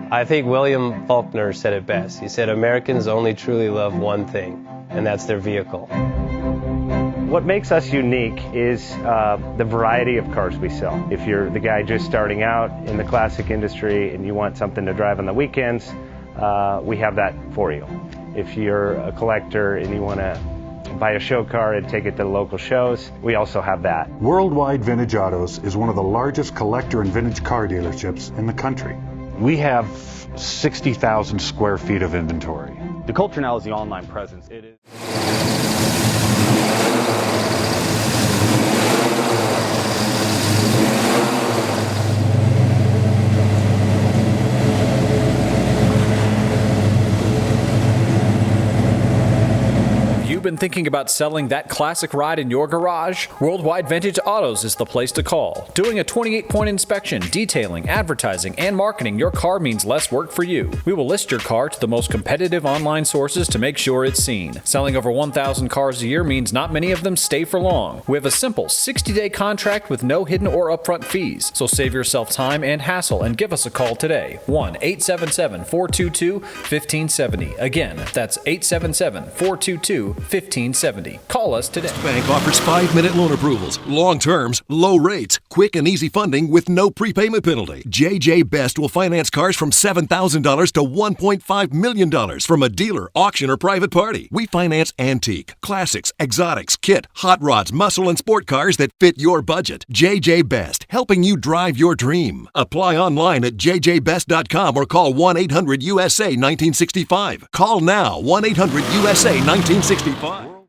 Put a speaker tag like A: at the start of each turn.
A: I think William Faulkner said it best. He said, Americans only truly love one thing, and that's their vehicle.
B: What makes us unique is the variety of cars we sell. If you're the guy just starting out in the classic industry and you want something to drive on the weekends, we have that for you. If you're a collector and you want to buy a show car and take it to the local shows, we also have that.
C: Worldwide Vintage Autos is one of the largest collector and vintage car dealerships in the country.
D: We have 60,000 square feet of inventory.
E: The culture now is the online presence. It is.
F: You've been thinking about selling that classic ride in your garage? Worldwide Vintage Autos is the place to call. Doing a 28-point inspection, detailing, advertising, and marketing your car means less work for you. We will list your car to the most competitive online sources to make sure it's seen. Selling over 1,000 cars a year means not many of them stay for long. We have a simple 60-day contract with no hidden or upfront fees. So save yourself time and hassle and give us a call today. 1-877-422-1570. Again, that's 877-422-1570. Call us today.
G: Bank offers 5-minute loan approvals, long terms, low rates, quick and easy funding with no prepayment penalty. JJ Best will finance cars from $7,000 to $1.5 million from a dealer, auction, or private party. We finance antique, classics, exotics, kit, hot rods, muscle, and sport cars that fit your budget. JJ Best, helping you drive your dream. Apply online at jjbest.com or call 1-800-USA-1965. Call now, 1-800-USA-1965.